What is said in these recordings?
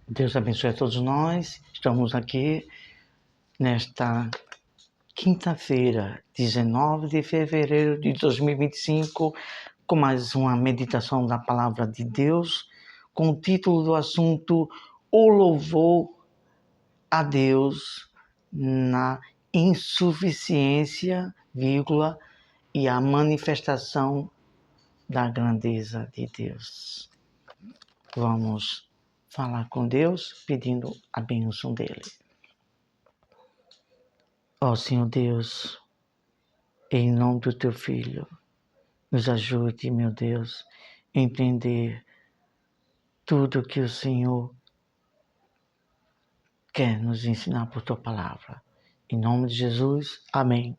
Deus abençoe a todos nós. Estamos aqui nesta quinta-feira, 19 de fevereiro de 2025, com mais uma meditação da Palavra de Deus, com o título do assunto: O louvor a Deus na insuficiência, vírgula, e a manifestação da grandeza de Deus. Vamos falar com Deus, pedindo a bênção dele. Ó Senhor Deus, em nome do Teu Filho, nos ajude, meu Deus, a entender tudo que o Senhor quer nos ensinar por Tua Palavra. Em nome de Jesus, amém.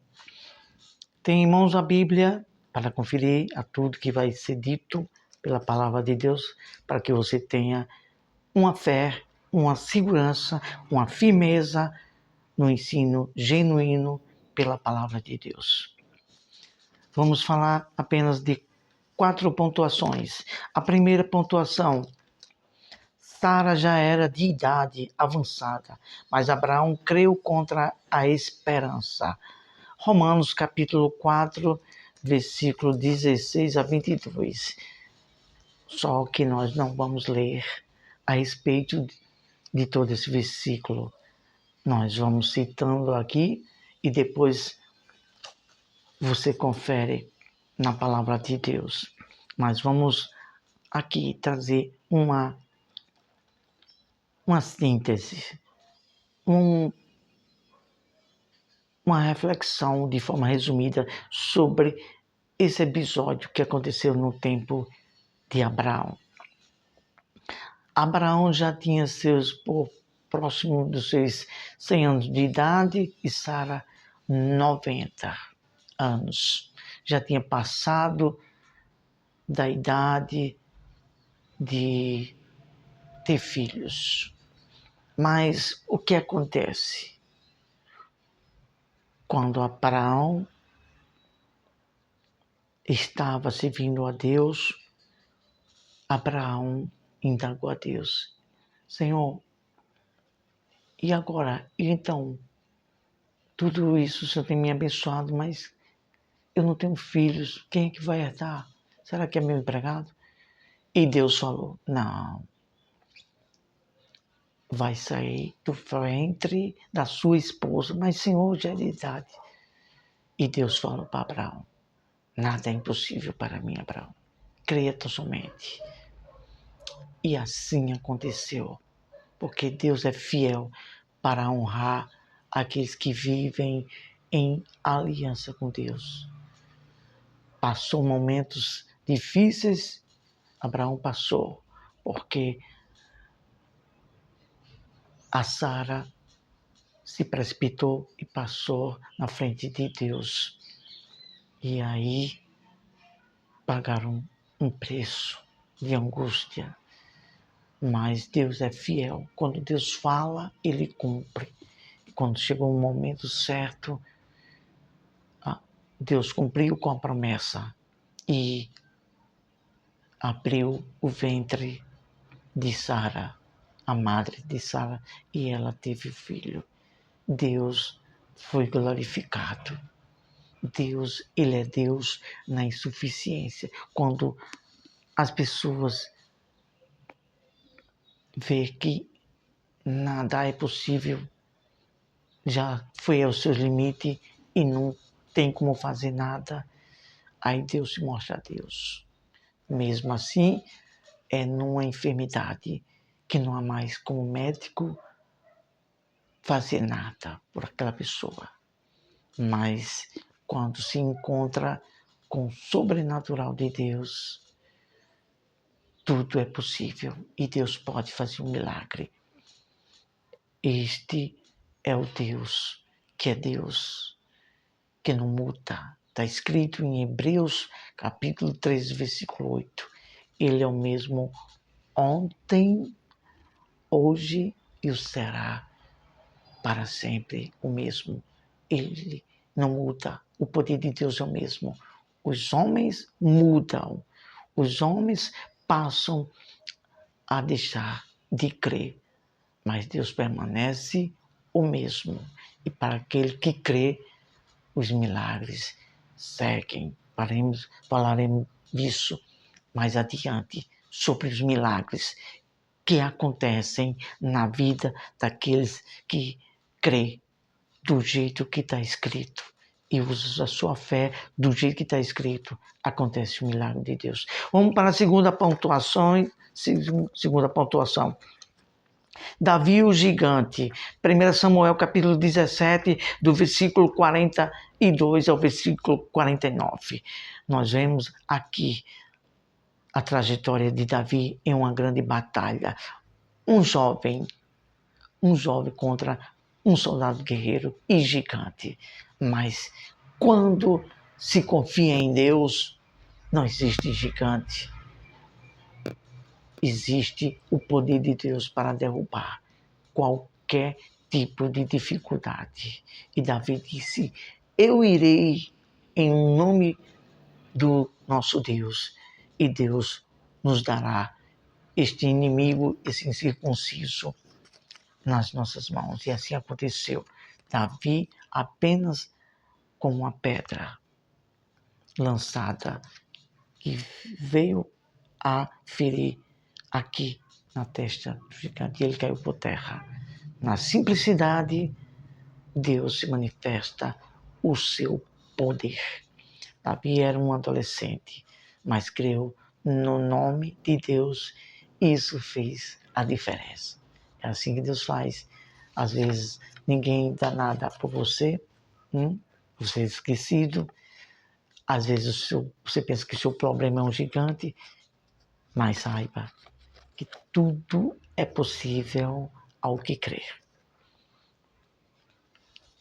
Tem em mãos a Bíblia para conferir a tudo que vai ser dito pela Palavra de Deus, para que você tenha uma fé, uma segurança, uma firmeza no ensino genuíno pela Palavra de Deus. Vamos falar apenas de 4 pontuações. A primeira pontuação: Sara já era de idade avançada, mas Abraão creu contra a esperança. Romanos capítulo 4, versículo 16 a 22. Só que nós não vamos ler a respeito de todo esse versículo. Nós vamos citando aqui e depois você confere na palavra de Deus. Mas vamos aqui trazer uma síntese, uma reflexão de forma resumida sobre esse episódio que aconteceu no tempo de Abraão. Abraão já tinha próximo dos seus 100 anos de idade e Sara 90 anos. Já tinha passado da idade de ter filhos. Mas o que acontece? Quando Abraão estava servindo a Deus, Abraão indagou a Deus: Senhor, e agora? E então? Tudo isso o Senhor tem me abençoado, mas eu não tenho filhos. Quem é que vai herdar? Será que é meu empregado? E Deus falou: não. Vai sair do ventre da sua esposa, mas Senhor já é de idade. E Deus falou para Abraão: nada é impossível para mim, Abraão. Creia tão somente. E assim aconteceu, porque Deus é fiel para honrar aqueles que vivem em aliança com Deus. Passou momentos difíceis, Abraão passou, porque a Sara se precipitou e passou na frente de Deus. E aí pagaram um preço de angústia. Mas Deus é fiel. Quando Deus fala, Ele cumpre. E quando chegou o momento certo, Deus cumpriu com a promessa e abriu o ventre de Sara, a madre de Sara, e ela teve filho. Deus foi glorificado. Deus, Ele é Deus na insuficiência. Quando as pessoas veem que nada é possível, já foi ao seu limite e não tem como fazer nada, aí Deus se mostra a Deus. Mesmo assim, é numa enfermidade que não há mais como médico fazer nada por aquela pessoa. Mas quando se encontra com o sobrenatural de Deus, tudo é possível e Deus pode fazer um milagre. Este é o Deus, que não muda. Está escrito em Hebreus capítulo 13, versículo 8. Ele é o mesmo ontem, hoje e o será para sempre o mesmo. Ele não muda. O poder de Deus é o mesmo. Os homens mudam. Os homens passam a deixar de crer. mas Deus permanece o mesmo. E para aquele que crê, os milagres seguem. Falaremos disso mais adiante, sobre os milagres que acontecem na vida daqueles que crê do jeito que está escrito e usa a sua fé do jeito que está escrito, acontece o milagre de Deus. Vamos para a segunda pontuação. Davi o gigante. 1 Samuel capítulo 17, do versículo 42 ao versículo 49. Nós vemos aqui a trajetória de Davi em uma grande batalha. Um jovem contra um soldado guerreiro e gigante. Mas quando se confia em Deus, não existe gigante. Existe o poder de Deus para derrubar qualquer tipo de dificuldade. E Davi disse: eu irei em nome do nosso Deus, e Deus nos dará este inimigo, esse incircunciso, nas nossas mãos. E assim aconteceu. Davi, apenas com uma pedra lançada, que veio a ferir aqui na testa do gigante, ele caiu por terra. Na simplicidade, Deus se manifesta o seu poder. Davi era um adolescente, mas creu no nome de Deus, e isso fez a diferença. É assim que Deus faz. Às vezes ninguém dá nada por você, você é esquecido. Às vezes você pensa que o seu problema é um gigante, mas saiba que tudo é possível ao que crer.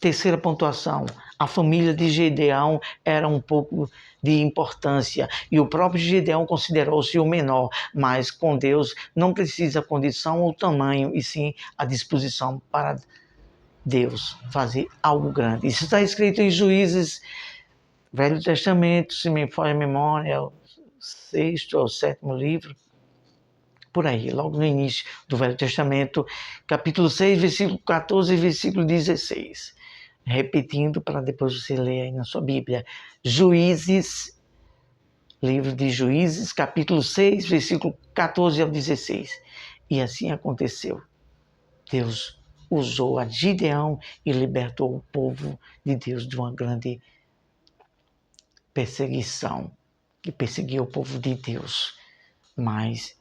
Terceira pontuação, a família de Gedeão era um pouco de importância e o próprio Gedeão considerou-se o menor, mas com Deus não precisa condição ou tamanho, e sim a disposição para Deus fazer algo grande. Isso está escrito em Juízes, Velho Testamento, se me falha a memória, é o 6º ou 7º livro, por aí, logo no início do Velho Testamento, capítulo 6, versículo 14 e versículo 16. Repetindo para depois você ler aí na sua Bíblia. Juízes, livro de Juízes, capítulo 6, versículo 14 ao 16. E assim aconteceu. Deus usou a Gideão e libertou o povo de Deus de uma grande perseguição, que perseguia o povo de Deus. Mas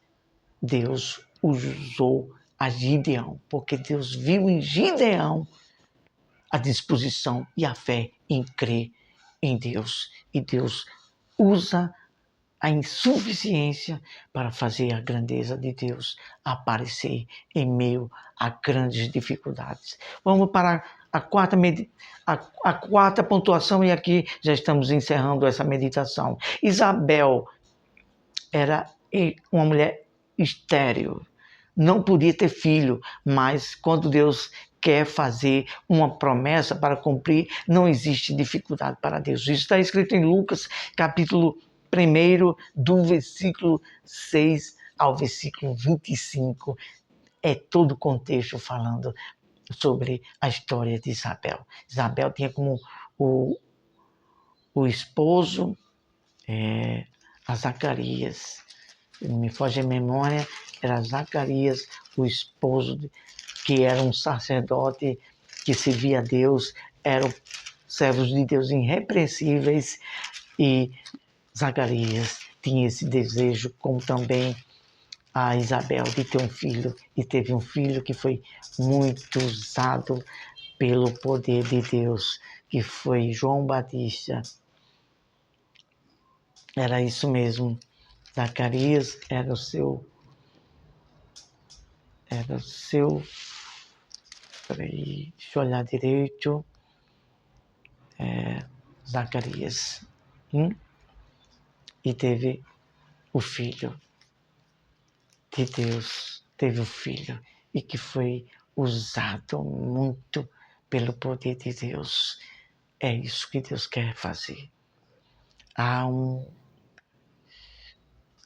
Deus usou a Gideão, porque Deus viu em Gideão a disposição e a fé em crer em Deus. E Deus usa a insuficiência para fazer a grandeza de Deus aparecer em meio a grandes dificuldades. Vamos para a quarta pontuação, e aqui já estamos encerrando essa meditação. Isabel era uma mulher estéril, não podia ter filho, mas quando Deus quer fazer uma promessa para cumprir, não existe dificuldade para Deus. Isso está escrito em Lucas, capítulo 1, do versículo 6 ao versículo 25. É todo o contexto falando sobre a história de Isabel. Isabel tinha como o esposo a Zacarias. Me foge a memória, era Zacarias, o esposo, que era um sacerdote que servia a Deus, eram servos de Deus irrepreensíveis, e Zacarias tinha esse desejo, como também a Isabel, de ter um filho, e teve um filho que foi muito usado pelo poder de Deus, que foi João Batista. Era isso mesmo. Zacarias era o seu. Peraí, deixa eu olhar direito. Zacarias. E teve o filho de Deus, teve o filho, e que foi usado muito pelo poder de Deus. É isso que Deus quer fazer. Há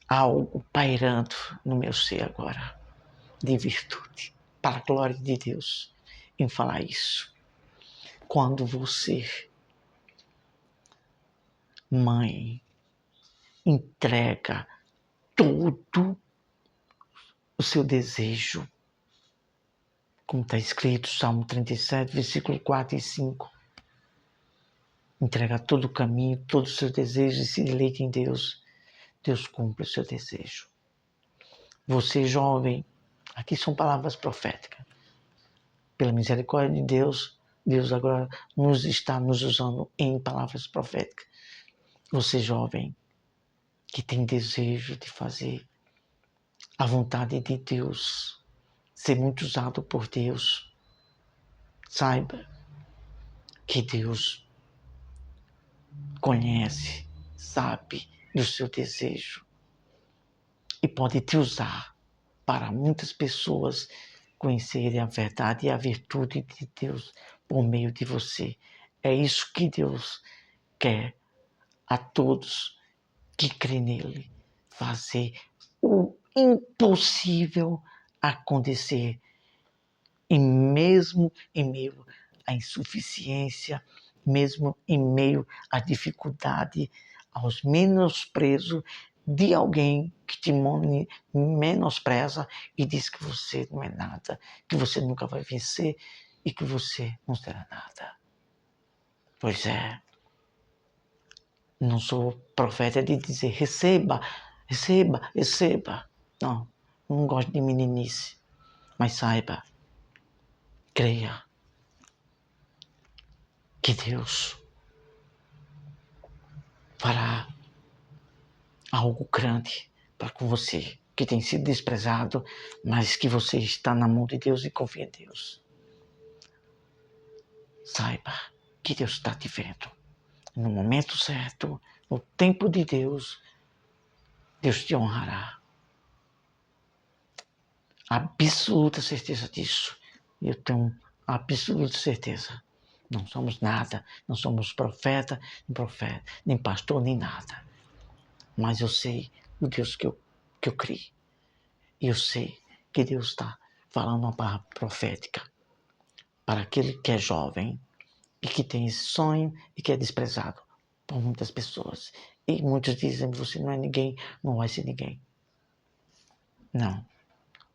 algo pairando no meu ser agora, de virtude. para a glória de Deus em falar isso. Quando você, mãe, entrega todo o seu desejo, como está escrito, Salmo 37, versículo 4 e 5. Entrega todo o caminho, todos os seus desejos e se deleite em Deus. Deus cumpre o seu desejo. Você, jovem, aqui são palavras proféticas. Pela misericórdia de Deus, Deus agora está nos usando em palavras proféticas. Você, jovem, que tem desejo de fazer a vontade de Deus, ser muito usado por Deus, saiba que Deus conhece, sabe do seu desejo e pode te usar para muitas pessoas conhecerem a verdade e a virtude de Deus por meio de você. É isso que Deus quer a todos que crê nele, fazer o impossível acontecer, e mesmo em meio à insuficiência, mesmo em meio à dificuldade, aos menosprezos de alguém que te menospreza e diz que você não é nada, que você nunca vai vencer e que você não será nada. Pois é, não sou profeta de dizer receba, receba, receba. Não gosto de meninice, mas saiba, creia que Deus fará algo grande para com você, que tem sido desprezado, mas que você está na mão de Deus e confia em Deus. Saiba que Deus está te vendo. No momento certo, no tempo de Deus, Deus te honrará. Absoluta certeza disso. Eu tenho absoluta certeza. Não somos nada, não somos profeta, nem pastor, nem nada. Mas eu sei o Deus que eu criei. E eu sei que Deus está falando uma palavra profética para aquele que é jovem e que tem esse sonho e que é desprezado por muitas pessoas. E muitos dizem, você não é ninguém, não vai ser ninguém. Não.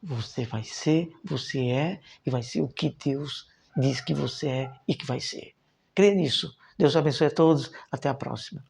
Você vai ser, você é e vai ser o que Deus diz que você é e que vai ser. Crê nisso. Deus abençoe a todos. Até a próxima.